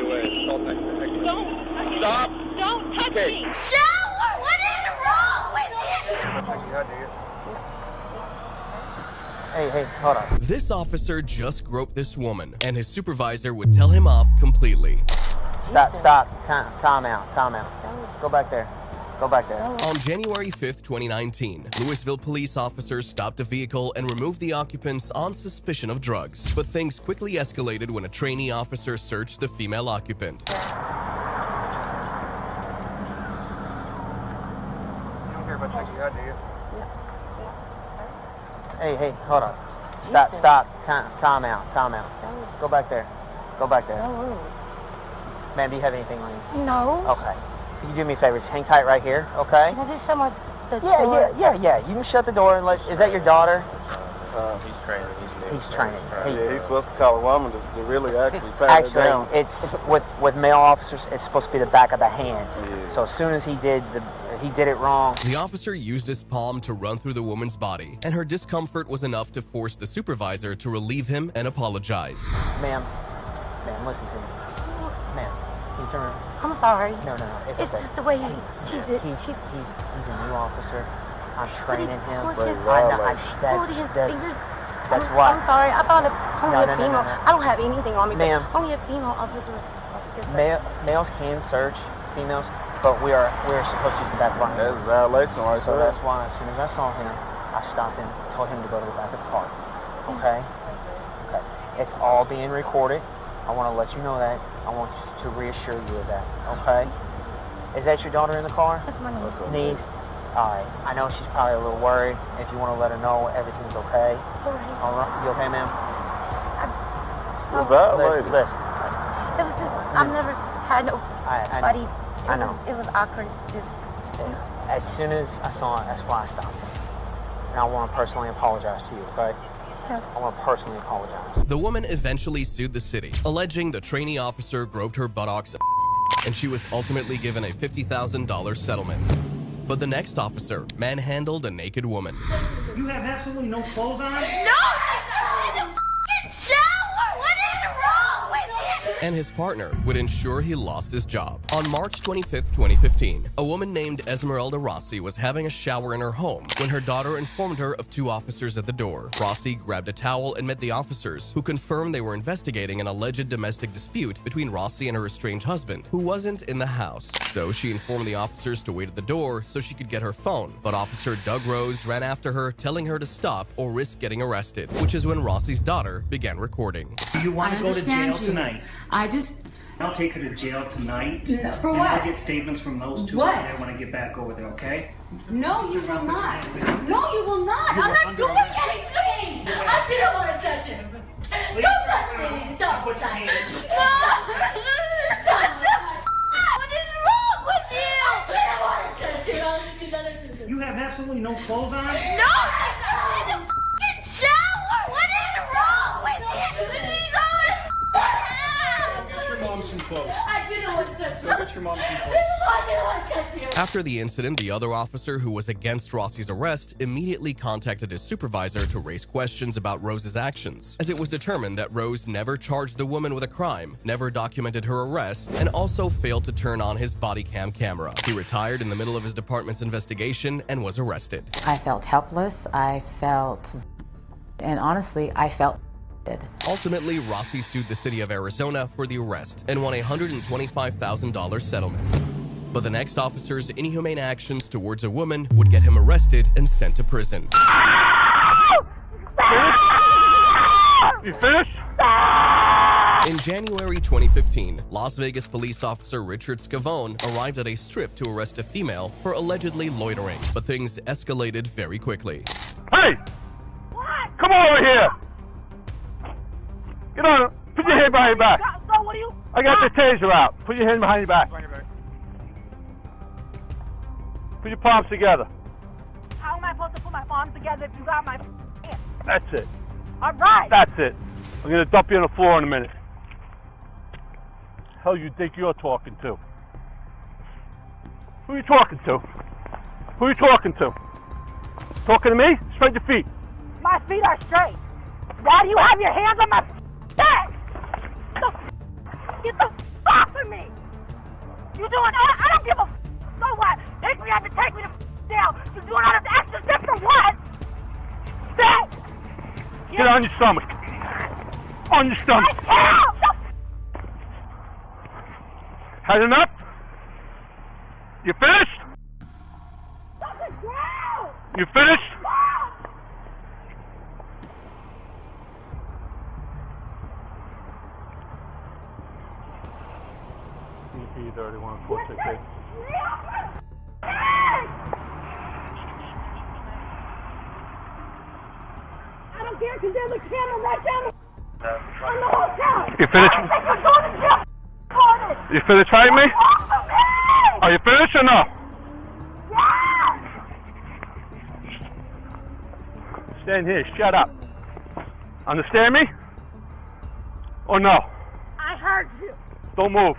Don't. Stop. Don't touch me. Shower! What is wrong with you? Hey, hold on. This officer just groped this woman, and his supervisor would tell him off completely. Stop. Time out. Go back there. On January 5th, 2019, Louisville police officers stopped a vehicle and removed the occupants on suspicion of drugs. But things quickly escalated when a trainee officer searched the female occupant. You don't care about checking you out, do you? Hey, hold on. Stop. Time out. Go back there. Ma'am, do you have anything on you? No. Okay. Can you do me a favor? Just hang tight right here, okay? Can I just shut the door? Yeah. You can shut the door and is that your daughter? He's training. He's training. Yeah, he's supposed to call a woman to really actually pat it down. It's with male officers. It's supposed to be the back of the hand. Yeah. So as soon as he did it wrong. The officer used his palm to run through the woman's body, and her discomfort was enough to force the supervisor to relieve him and apologize. Ma'am, listen to me. Ma'am, can you turn around? I'm sorry. No. It's okay. just the way he did. He's a new officer. I'm training him. Pulled his fingers. That's why. I'm sorry. I thought only a female. No. I don't have anything on me. Ma'am. Only a female officer was. Males can search females, but we are supposed to use the back of our hand. That's a violation right So there. that's why as soon as I saw him, I stopped him, told him to go to the back of the car. Okay? It's all being recorded. I want to let you know that. I want to reassure you of that. Okay? Is that your daughter in the car? That's my niece. Niece? All right. I know she's probably a little worried. If you want to let her know everything's okay. All right. You okay, ma'am? Listen. It was just, I've never had nobody. I know. It was awkward. As soon as I saw it, that's why I stopped him. And I want to personally apologize to you, okay? Yes. I want to personally apologize. The woman eventually sued the city, alleging the trainee officer groped her buttocks, and she was ultimately given a $50,000 settlement. But the next officer manhandled a naked woman. You have absolutely no clothes on? No! I'm in the f***ing shower! What is wrong with you? And his partner would ensure he lost his job. On March 25th, 2015, a woman named Esmeralda Rossi was having a shower in her home when her daughter informed her of two officers at the door. Rossi grabbed a towel and met the officers, who confirmed they were investigating an alleged domestic dispute between Rossi and her estranged husband, who wasn't in the house. So she informed the officers to wait at the door so she could get her phone. But Officer Doug Rose ran after her, telling her to stop or risk getting arrested, which is when Rossi's daughter began recording. Do you want to go to jail tonight? I'll take her to jail tonight. No, for and what? I'll get statements from those two What? when I get back over there, okay? No, you will not. No, you will not. I'm not doing anything. I didn't want to touch him. Don't touch me. Don't Put your hands. What is wrong with you? I didn't want to touch him. You have absolutely no clothes on? No! I'm in the f***ing shower! What is wrong with you? These always Get your mom some clothes. I didn't want to touch Go him. get your mom some clothes. This is why I didn't want to touch you. After the incident, the other officer who was against Rossi's arrest immediately contacted his supervisor to raise questions about Rose's actions, as it was determined that Rose never charged the woman with a crime, never documented her arrest, and also failed to turn on his body cam camera. He retired in the middle of his department's investigation and was arrested. I felt helpless. And honestly, I felt Ultimately, Rossi sued the city of Arizona for the arrest and won a $125,000 settlement. But the next officer's inhumane actions towards a woman would get him arrested and sent to prison. You finished? In January 2015, Las Vegas police officer Richard Scavone arrived at a strip to arrest a female for allegedly loitering, but things escalated very quickly. Hey! What? Come over here! Get on! Put your hand behind your back. So what are you? I got the taser out. Put your hand behind your back. Put your palms together. How am I supposed to put my palms together if you got my hand? That's it. All right. That's it. I'm gonna dump you on the floor in a minute. Hell you think you're talking to? Who are you talking to? Who are you talking to? Talking to me? Spread your feet. My feet are straight. Why do you have your hands on my back? Get the fuck me. You doing all, I don't give a so what? They have to take me the down. You doing all this extra shit for what? Sit. Get on your stomach. On your stomach. Had enough? You finished? You finished? DP 31468. I don't care because there's a camera right down on the hotel. You finished? You finished fighting me? Are you finished or no? Stand here, shut up. Understand me? Or no? I heard you. Don't move.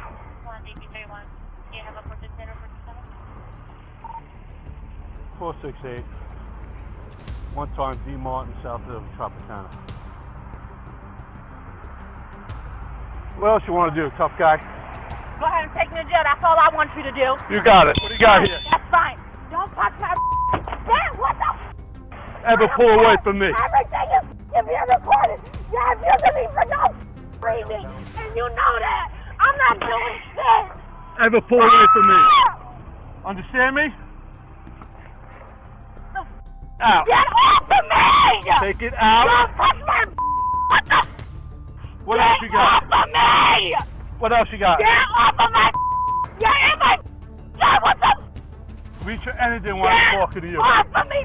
468. One time D Martin south of Tropicana. What else you want to do, tough guy? Go ahead and take me to jail. That's all I want you to do. You got it. What do you got here? That's fine. Don't touch my man, what the Ever pull away from me? Everything is being recorded. You're abusing me for no reason. And you know that. I'm not doing shit. Ever pull away from me? Understand me? Out. Get off of me! Take it out. Don't touch my what the What else you got? Get off of me! What else you got? Get off of my You're in my what the Reach your energy while I'm talking to you. Get off of me!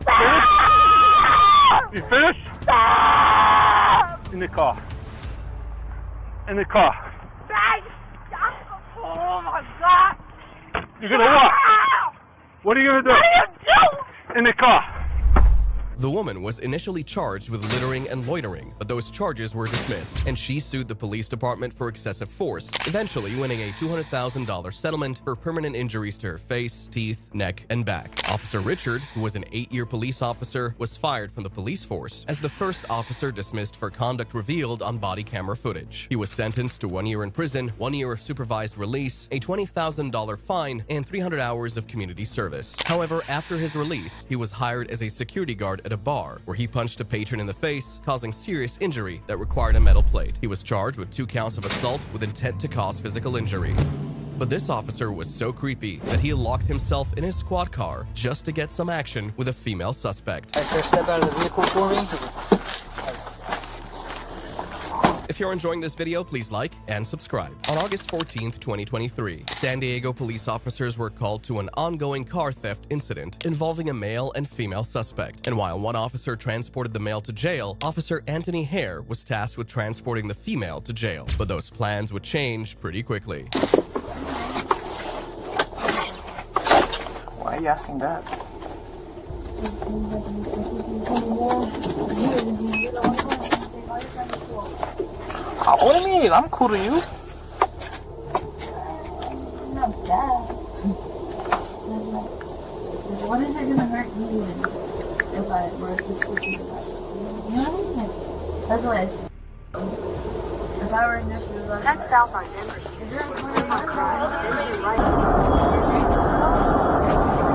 Stop! You finished? Stop! In the car. In the car. Oh my God! You're gonna what? What are you gonna do? What are you doing? In the car. The woman was initially charged with littering and loitering, but those charges were dismissed, and she sued the police department for excessive force, eventually winning a $200,000 settlement for permanent injuries to her face, teeth, neck, and back. Officer Richard, who was an 8-year police officer, was fired from the police force as the first officer dismissed for conduct revealed on body camera footage. He was sentenced to 1 year in prison, 1 year of supervised release, a $20,000 fine, and 300 hours of community service. However, after his release, he was hired as a security guard at a bar, where he punched a patron in the face, causing serious injury that required a metal plate. He was charged with 2 counts of assault with intent to cause physical injury. But this officer was so creepy that he locked himself in his squad car just to get some action with a female suspect. Sir, step out of the vehicle for me. If you're enjoying this video, please like and subscribe. On August 14th, 2023, San Diego police officers were called to an ongoing car theft incident involving a male and female suspect. And while one officer transported the male to jail, Officer Anthony Hare was tasked with transporting the female to jail. But those plans would change pretty quickly. Why are you asking that? What do you mean? I'm cool to you. Not bad. What is it gonna hurt me if I were to sleep in the back? You know what I mean? That's what if I were in this room, head south on Denver Street. Is there a point in my car?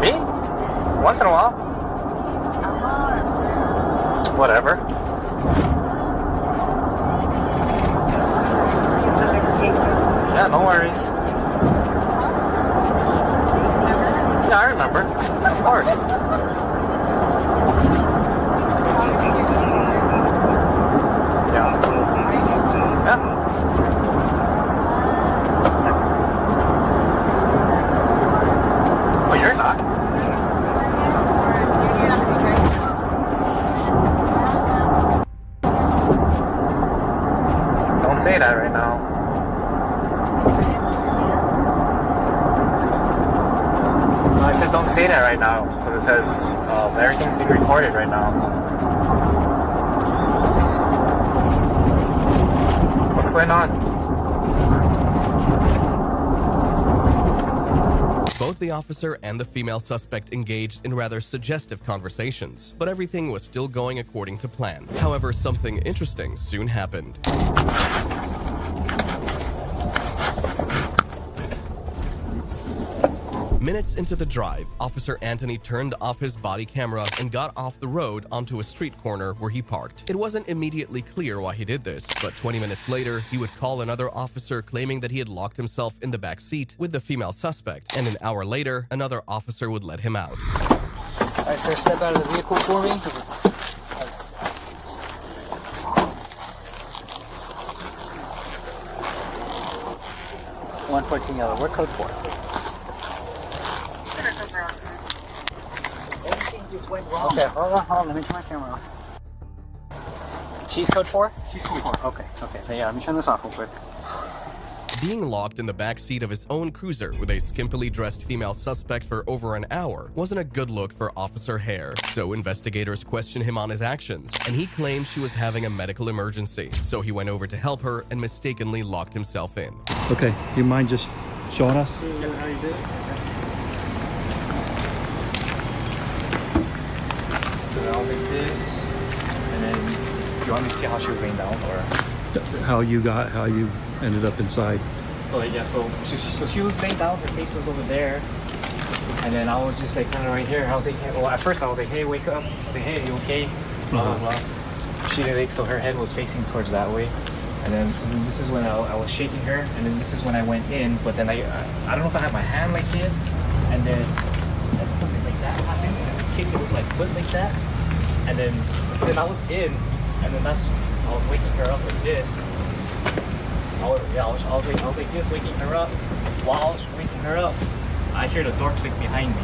Me? Once in a while. Whatever. Yeah, no worries. Yeah, I remember. Of course. Yeah. Yeah. Well, you're not. Don't say that right now. I said don't say that right now because everything's being recorded right now. What's going on? Both the officer and the female suspect engaged in rather suggestive conversations, but everything was still going according to plan. However, something interesting soon happened. Minutes into the drive, Officer Anthony turned off his body camera and got off the road onto a street corner where he parked. It wasn't immediately clear why he did this, but 20 minutes later, he would call another officer claiming that he had locked himself in the back seat with the female suspect, and an hour later, another officer would let him out. All right, sir, step out of the vehicle for me. 114 yellow. What code for? Everything just went wrong. Okay, hold on. Let me turn my camera off. She's code 4? She's code 4. Okay. Yeah, let me turn this off real quick. Being locked in the back seat of his own cruiser with a skimpily dressed female suspect for over an hour wasn't a good look for Officer Hare, so investigators questioned him on his actions, and he claimed she was having a medical emergency, so he went over to help her and mistakenly locked himself in. Okay, you mind just showing us? How you did? So I was like this, and then you want me to see how she was laying down, or How you ended up inside? so yeah, so she was laying down, her face was over there, and then I was just like kind of right here. I was like, hey, well, at first I was like, hey, wake up. I was like, hey, you okay? Blah blah blah. She did, like, so her head was facing towards that way, and then so this is when I was shaking her, and then this is when I went in. But then I don't know if I had my hand like this, and then something like that happened, and I kicked it with my foot like that, and then I was in, and then that's I was waking her up like this. I was like this, waking her up. While I was waking her up, I hear the door click behind me.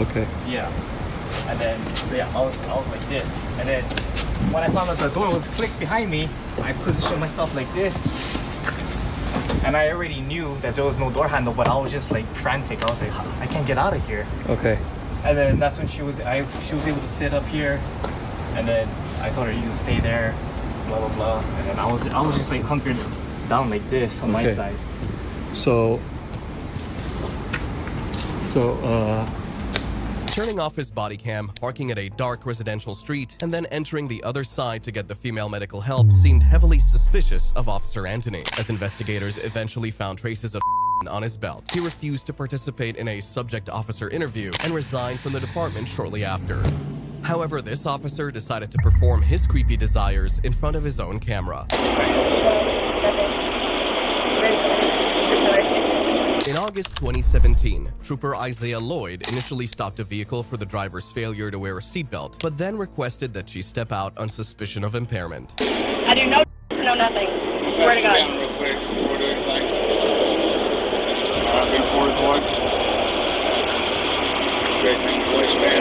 Okay. Yeah. And then, so yeah, I was like this. And then when I found out the door was clicked behind me, I positioned myself like this. And I already knew that there was no door handle, but I was just like frantic. I was like, I can't get out of here. Okay. And then that's when she was able to sit up here. And then I told her, you stay there, blah blah blah. And then I was just like hunkered down like this on my side. So Turning off his body cam, parking at a dark residential street, and then entering the other side to get the female medical help seemed heavily suspicious of Officer Anthony, as investigators eventually found traces of on his belt. He refused to participate in a subject officer interview and resigned from the department shortly after. However, this officer decided to perform his creepy desires in front of his own camera. In August 2017, Trooper Isaiah Lloyd initially stopped a vehicle for the driver's failure to wear a seatbelt, but then requested that she step out on suspicion of impairment. I do no nothing. Swear to God. Real quick, before doing anything. Before the voice. Great thing, voice, man.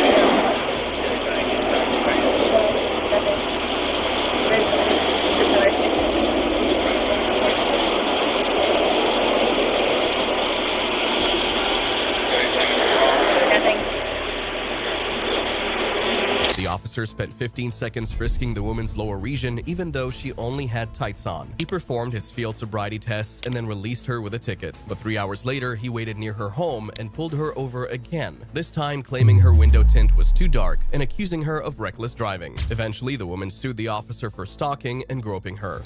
The officer spent 15 seconds frisking the woman's lower region, even though she only had tights on. He performed his field sobriety tests and then released her with a ticket. But 3 hours later, he waited near her home and pulled her over again, this time claiming her window tint was too dark and accusing her of reckless driving. Eventually, the woman sued the officer for stalking and groping her.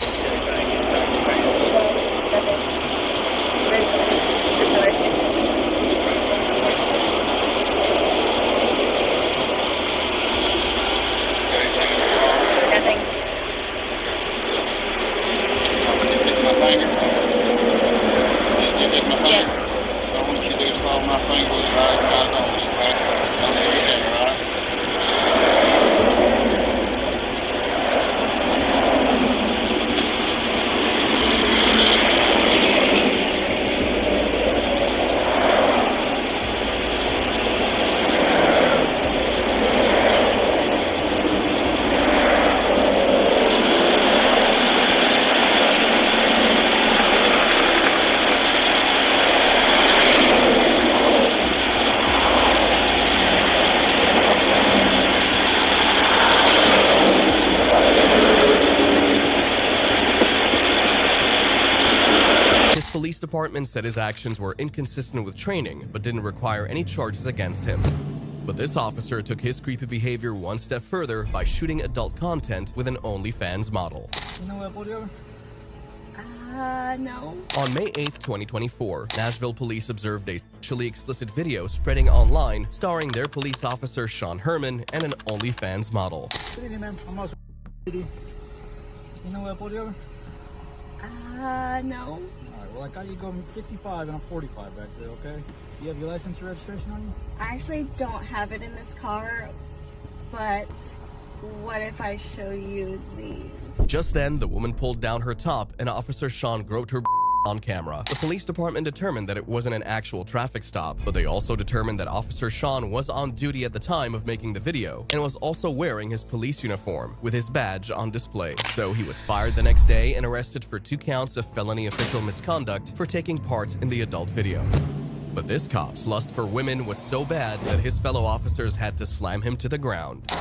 Police department said his actions were inconsistent with training, but didn't require any charges against him. But this officer took his creepy behavior one step further by shooting adult content with an OnlyFans model. No. On May 8, 2024, Nashville police observed a sexually explicit video spreading online starring their police officer Sean Herman and an OnlyFans model. Good evening, ma'am. I'm also you know where I pulled you over? No. Alright, well I got you going 65 and I'm 45 back there, okay? You have your license and registration on you? I actually don't have it in this car, but what if I show you these? Just then, the woman pulled down her top and Officer Sean groped her on camera. The police department determined that it wasn't an actual traffic stop, but they also determined that Officer Sean was on duty at the time of making the video and was also wearing his police uniform with his badge on display. So he was fired the next day and arrested for 2 counts of felony official misconduct for taking part in the adult video. But this cop's lust for women was so bad that his fellow officers had to slam him to the ground.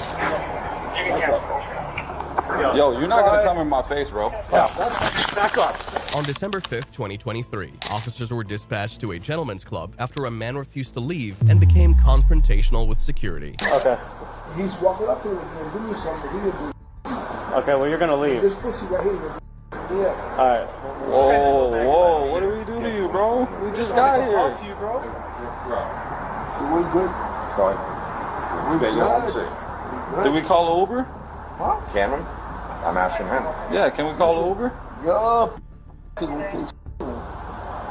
Yo, you're not gonna come in my face, bro. Back up. On December 5th, 2023, officers were dispatched to a gentleman's club after a man refused to leave and became confrontational with security. Okay. He's walking up to me and give me something. He didn't do. Okay, well, you're gonna leave. This pussy right here. Yeah. Alright. Whoa, what did we do to you, bro? We just got here. Talk to you, bro. So we good? Sorry. We good. Did we call an Uber? Huh? Can we? I'm asking him. Yeah, can we call an Uber? Yup.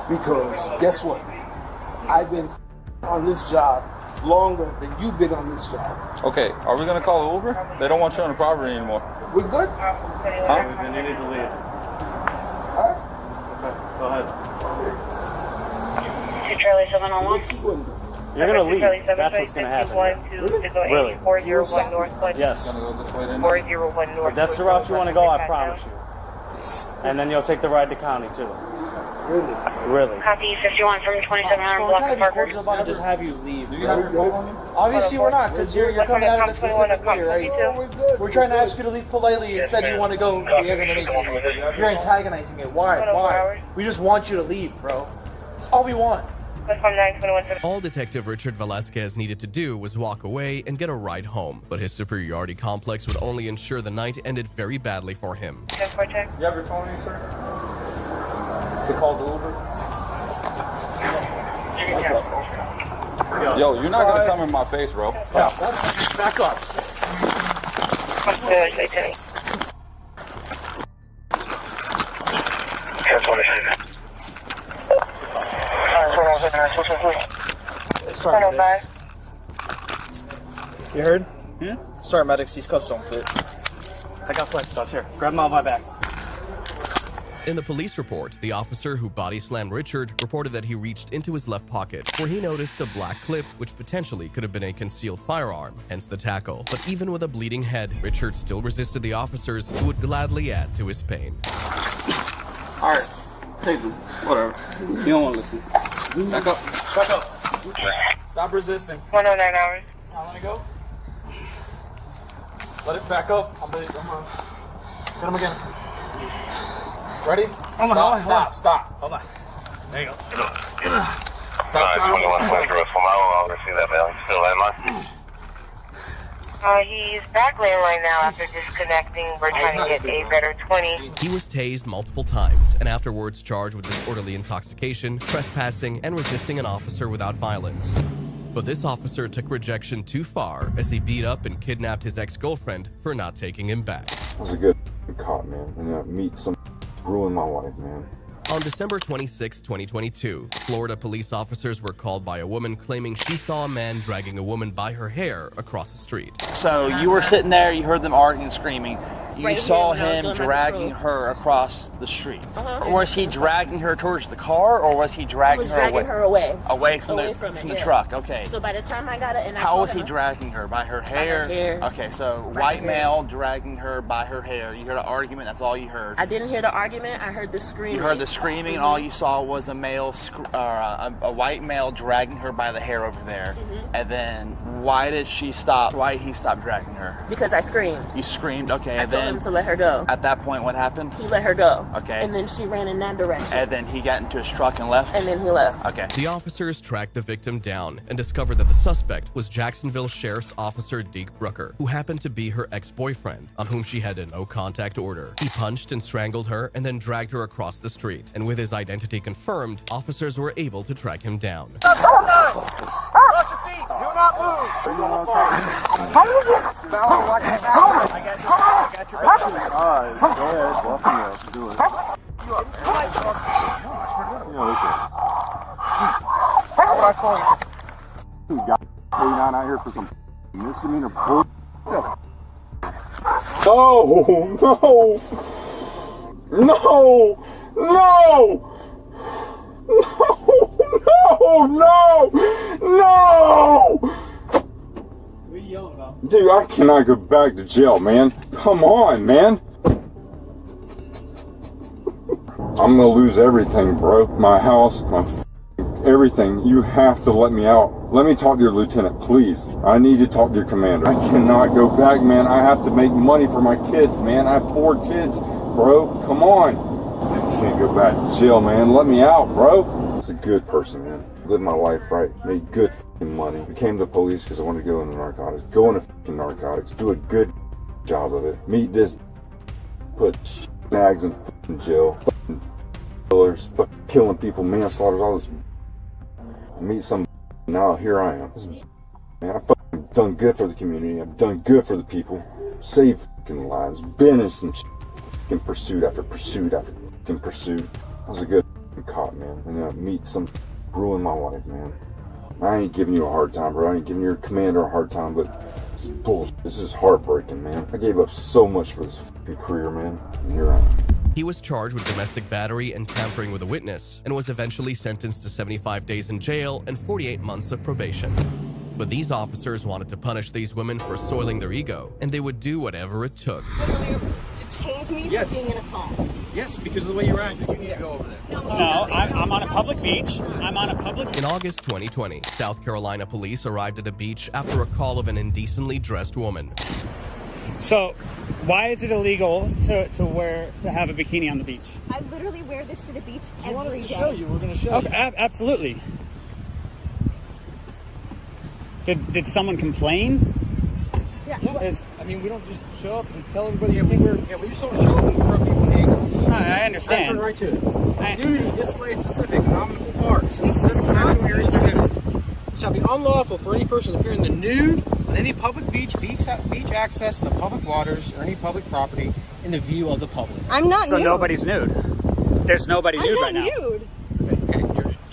Because guess what? I've been on this job longer than you've been on this job. Okay, are we gonna call an Uber? They don't want you on the property anymore. We good? Huh? Then you need to leave. Alright. Okay, go ahead. Charlie 701. What you gonna do? You're gonna leave. That's what's gonna happen. Really? 401 North. Yes. Gonna go this way then? 401 North. If that's the route you want to go, I promise you. And then you'll take the ride to county too. Really? Really? Copy 51 from 2700 block of Parker. About to just have you leave. Do you have your phone on you? Obviously we're not, because you're coming out of a specific way, right? We're trying to ask you to leave politely. Instead you want to go. You're antagonizing it. Why? Why? We just want you to leave, bro. That's all we want. All Detective Richard Velasquez needed to do was walk away and get a ride home, but his superiority complex would only ensure the night ended very badly for him. You have your phone on you, sir? To call the Uber? Yo, you're not gonna come in my face, bro. Back up. Sorry, medics. You heard? Yeah? Sorry, medics. These cuffs don't fit. I got flex stuff here. Grab them out of my back. In the police report, the officer who body slammed Richard reported that he reached into his left pocket, where he noticed a black clip which potentially could have been a concealed firearm, hence the tackle. But even with a bleeding head, Richard still resisted the officers who would gladly add to his pain. Alright, take them. Whatever. You don't want to listen. Back up. Back up. Stop resisting. 109 hours. I want to go. Let it back up. I'm ready. Come on. Get him again. Ready? Stop. Hold on. There you go. Stop trying He's back landline now after disconnecting. We're trying to get a better 20. He was tased multiple times and afterwards charged with disorderly intoxication, trespassing, and resisting an officer without violence. But this officer took rejection too far as he beat up and kidnapped his ex-girlfriend for not taking him back. I was a good cop, man. And meet some ruin my life, man. On December 26, 2022, Florida police officers were called by a woman claiming she saw a man dragging a woman by her hair across the street. So you were sitting there, you heard them arguing and screaming. You saw him dragging her across the street. Or was he dragging her towards the car, or was he dragging her away? Away from the truck, okay. So by the time I got it, and how was he dragging her? By her hair? By her hair. Okay, so white male dragging her by her hair. You heard an argument, that's all you heard. I didn't hear the argument, I heard the screaming. You heard the screaming, and all you saw was a male, a white male dragging her by the hair over there. And then why did he stop dragging her? Because I screamed. You screamed, okay. I told him to let her go. At that point, what happened? He let her go. Okay. And then she ran in that direction. And then he got into his truck and left? And then he left. Okay. The officers tracked the victim down and discovered that the suspect was Jacksonville Sheriff's Officer Deke Brooker, who happened to be her ex-boyfriend, on whom she had a no-contact order. He punched and strangled her and then dragged her across the street. And with his identity confirmed, officers were able to track him down. Cross your feet. Do not move. I got your back. Alright, go ahead. Walk me up. Do it. What I call you? You got 39 out here for some misdemeanor bull. No! What are you yelling about? Dude, I cannot go back to jail, man. Come on, man. I'm gonna lose everything, bro. My house, my everything. You have to let me out. Let me talk to your lieutenant, please. I need to talk to your commander. I cannot go back, man. I have to make money for my kids, man. I have 4 kids, bro. Come on. I can't go back to jail, man. Let me out, bro. I was a good person, man. Lived my life right. Made good money. Became the police because I wanted to go into narcotics. Go into narcotics. Do a good job of it. Meet this. Put bags in jail. Killers. Killing people. Manslaughter. All this. Meet some. Now here I am. Man, I've done good for the community. I've done good for the people. Saved lives. Been in some pursuit after pursuit after pursuit. I was a good cop, man. And I meet some. Ruin my life, man. I ain't giving you a hard time, bro. I ain't giving your commander a hard time, but it's bullshit. This is heartbreaking, man. I gave up so much for this fucking career, man. And here I am. He was charged with domestic battery and tampering with a witness, and was eventually sentenced to 75 days in jail and 48 months of probation. But these officers wanted to punish these women for soiling their ego, and they would do whatever it took. Detained me Yes. for being in a phone. Yes, because of the way you're acting. You need to go over there. No, I'm on a public beach. I'm on a public. In August 2020, South Carolina police arrived at a beach after a call of an indecently dressed woman. So, why is it illegal to have a bikini on the beach? I literally wear this to the beach You want us every to day. show you? We're going to show you. Okay, absolutely. Did someone complain? Yeah. I mean, we don't just show up and tell everybody you think we're. Yeah, we just don't show up and throw people in handcuffs. I understand. Turn right to it. Nudity displayed in specific nominal parks. Specific sexual areas prohibited. It shall be unlawful for any person appearing in the nude on any public beach access to the public waters or any public property in the view of the public. I'm not So nude. nobody's nude. There's nobody nude right now. I'm not nude. Okay,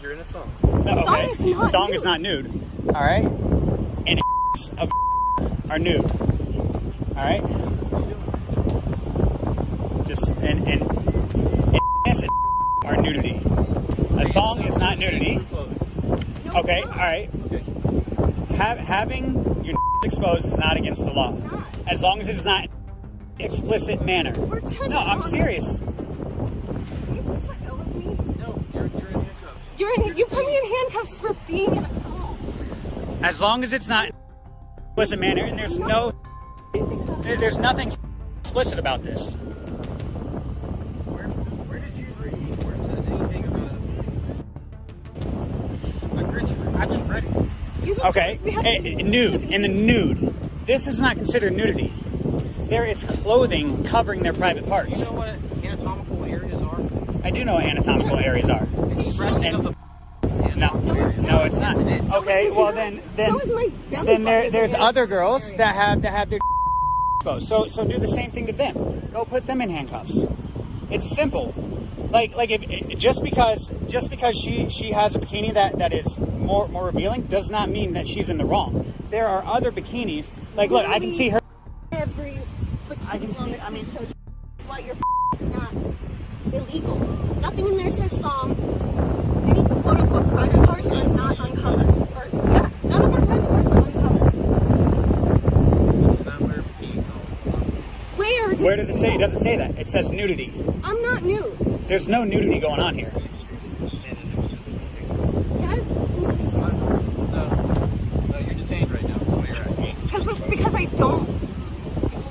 you're in a thong. No, okay. Thong is not Thong nude. is not nude. All right. And of are nude. All right. Just and are nudity. A thong is not nudity. Okay. All right. Having your exposed is not against the law, as long as it is not explicit manner. No, I'm serious. You put me in handcuffs for being in a phone. As long as it's not explicit manner, and there's nothing explicit about this. Where did you read where it says anything about I just read it. Okay, nude, in the nude. This is not considered nudity. There is clothing covering their private parts. Do you know what anatomical areas are? I do know what anatomical areas are. Expressing of the No, it's not. Okay, well then there's other girls that have their exposed. So do the same thing to them. Go put them in handcuffs. It's simple. Like if just because she has a bikini that is more revealing does not mean that she's in the wrong. There are other bikinis. Like look, I can see her. Every bikini on this page shows why you're not illegal. Nothing in there says thong. Any quote unquote private parts are not uncovered. Or, yeah, none of our private parts are uncovered. Where does it say? It doesn't say that. It says nudity. I'm not nude. There's no nudity going on here. don't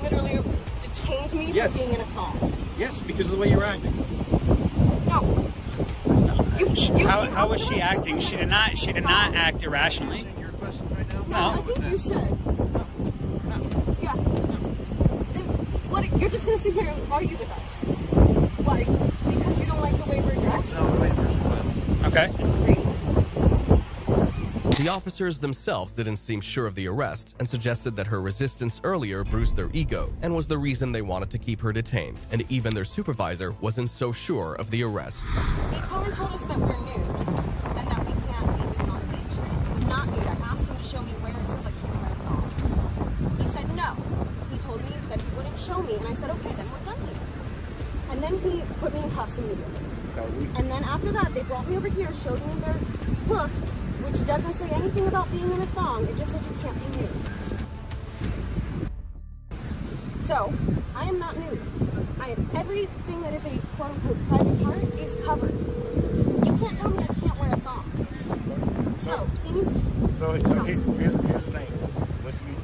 literally detained me for being in a thong. Yes, because of the way you're acting. No. How was she acting? She did not act irrationally. No, I think you should. Yeah. Then what? You're just gonna sit here and argue with us? Why? Because you don't like the way we're dressed? No, wait for Okay. The officers themselves didn't seem sure of the arrest and suggested that her resistance earlier bruised their ego and was the reason they wanted to keep her detained, and even their supervisor wasn't so sure of the arrest. They called and told us that we're nude and that we can't be nude on the beach. We're not nude. I asked him to show me where it says like he can wear a thong. He said no. He told me that he wouldn't show me, and I said okay, then we're done here. And then he put me in cuffs immediately. And then after that, they brought me over here, showed me their book, which doesn't say anything about being in a thong. It just says you can't be nude. So, I am not nude. I have everything that is a quote-unquote private part is covered. You can't tell me I can't wear a thong. So, here's the thing.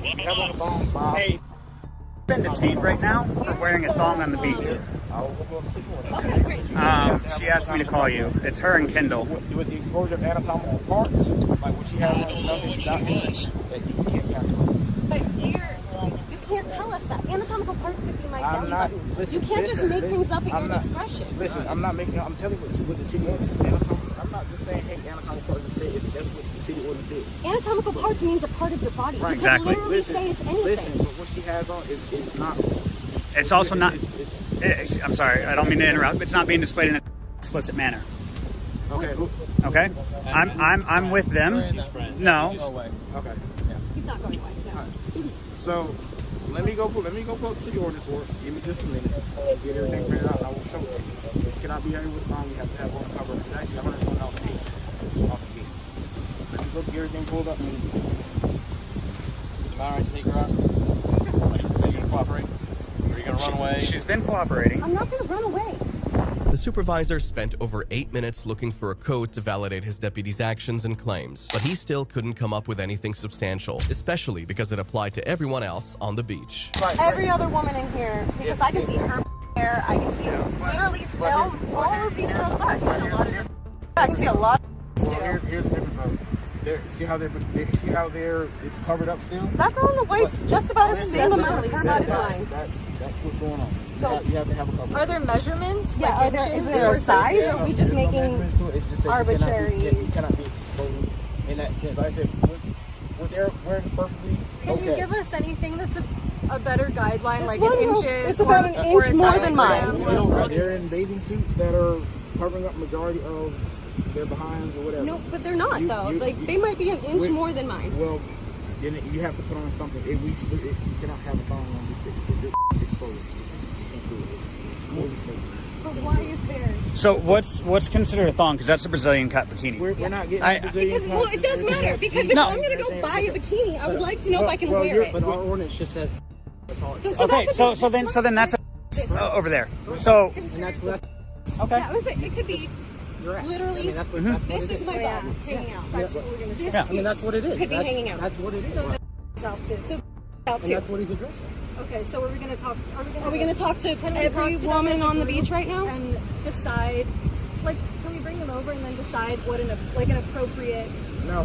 If you have on a thong, Bob. Hey, been detained right now for wearing a thong on the beach. Okay, great. She asked me to call you. It's her and Kendall. With the exposure of anatomical parts, like what she has on nothing documents that you can't calculate. But you can't tell us that. Anatomical parts could be my belly button. Listen, you can't just make things up at I'm your not, discretion. Listen, I'm not making. I'm telling you what the city ordinance is. Anatomical. I'm not just saying, hey, anatomical parts say it's that's what the city ordinance is. Anatomical parts means a part of your body. Right, you exactly. can literally say it's anything. Listen, but what she has on is not. It's also not. I'm sorry, I don't mean to interrupt, but it's not being displayed in an explicit manner. Okay. Okay. I'm with them. No. Okay. Yeah. He's not going away. No. So let me go pull up the city ordinance for it. Give me just a minute. Get everything printed out and I will show it to you. You cannot be out here with a thong, you have to have one cover. It's actually $120 off the gate. Let me go get everything pulled up. Am I alright to take her out? Are you gonna cooperate? Or are you gonna run away? She's been cooperating. I'm not going to run away. The supervisor spent over 8 minutes looking for a code to validate his deputy's actions and claims, but he still couldn't come up with anything substantial, especially because it applied to everyone else on the beach. Every other woman in here, because I can see her hair, I can see literally film all of these girls' butts. I can see a lot. Well, here's the difference though. See how it's covered up still? That girl in the white's just about the same amount of her body line. That's what's going on. So, you have to have a cover. Are there meathwearments? Yeah, is there a size, or are we just making arbitrary? You cannot be exposed in that sense. Like I said, we're perfectly Can you give us anything that's a better guideline, like an inches? It's about an inch more than mine. They're in bathing suits that are covering up majority of their behinds or whatever. No, but they're not though. They might be an inch more than mine. Well, then you have to put on something. You cannot have a thong on this thing because it's exposed. You can't do it. It's more than safe. But why is there? So what's considered a thong? Because that's a Brazilian cut bikini. We're not getting Brazilian Well, it does matter because if I'm going to go buy a bikini, I would like to know if I can wear it. But our ordinance just says. Okay, so then that's over there. So okay. Yeah, it could be literally. This is my bag hanging out. That's what we're going to say. Yeah, I mean that's what it is. Could be hanging out. That's what it is. So that's out too. And that's what he's addressing. Okay, so are we going to talk? Are we going to talk to every woman on the beach right now and decide? Like, can we bring them over and then decide what an appropriate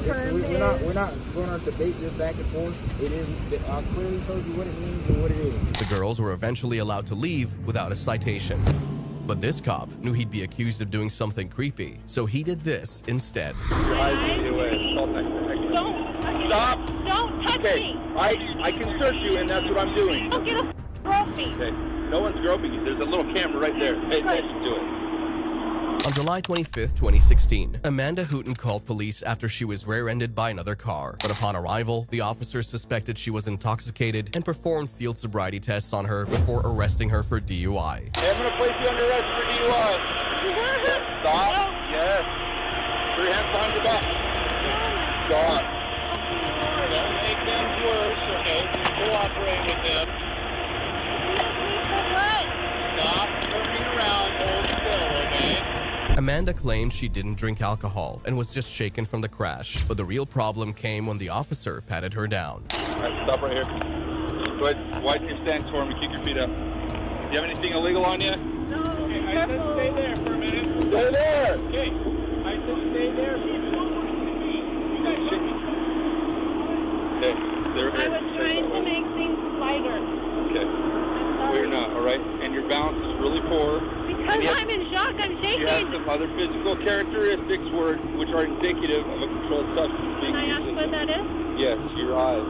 term is? We're not going to debate this back and forth. It is. I clearly told you what it means and what it is. The girls were eventually allowed to leave without a citation. But this cop knew he'd be accused of doing something creepy, so he did this instead. Stop! Don't touch me! I can search you, and that's what I'm doing. Don't get a groping. Okay. No one's groping you. There's a little camera right there. Pay attention to it. On July 25th, 2016, Amanda Hooten called police after she was rear-ended by another car. But upon arrival, the officers suspected she was intoxicated and performed field sobriety tests on her before arresting her for DUI. Hey, I'm going to place you under arrest for DUI. Stop. Yes. Put your hands behind your back. Stop. Don't make things worse, okay? Cooperate with them. Stop turning around, hold still, okay? Amanda claimed she didn't drink alcohol and was just shaken from the crash. But the real problem came when the officer patted her down. All right, stop right here. Go ahead, widen your stance for me. Keep your feet up. Do you have anything illegal on you? No, Okay, I careful. said stay there for a minute. Stay there! Okay, I said stay there. You guys should be. Okay, they're I was trying to make things lighter. Okay. We're not, alright? And your balance is really poor. Because I'm in shock, I'm shaking. You have some other physical characteristics which are indicative of a controlled substance being Can I used. ask what that is? Yes, your eyes.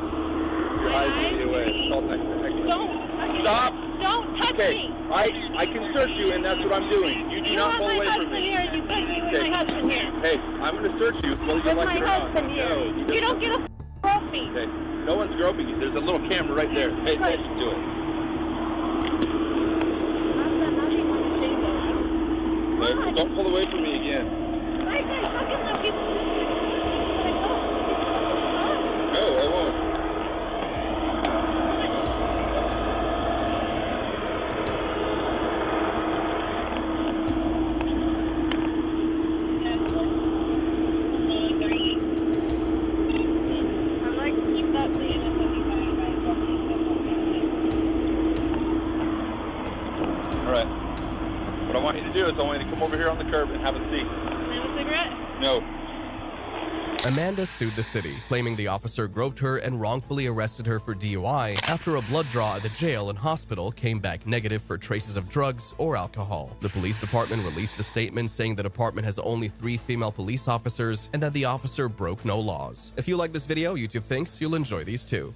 Your eyes will be away. It's all Don't. Stop! Don't touch me! I can search you, and that's what I'm doing. You do You not have pull my away from husband me. here, you put me with my husband here. Hey, I'm going to search you, whether you With like my it or not. husband here. No, You don't get a grope me. Okay, no one's groping you. There's a little camera right there. Pay attention to it. Okay, don't pull away from me again. No, I won't. Alright. What I want you to do is I want you to come over here on the curb and have a seat. Have a cigarette? No. Amanda sued the city, claiming the officer groped her and wrongfully arrested her for DUI after a blood draw at the jail and hospital came back negative for traces of drugs or alcohol. The police department released a statement saying the department has only 3 female police officers and that the officer broke no laws. If you like this video, YouTube thinks you'll enjoy these too.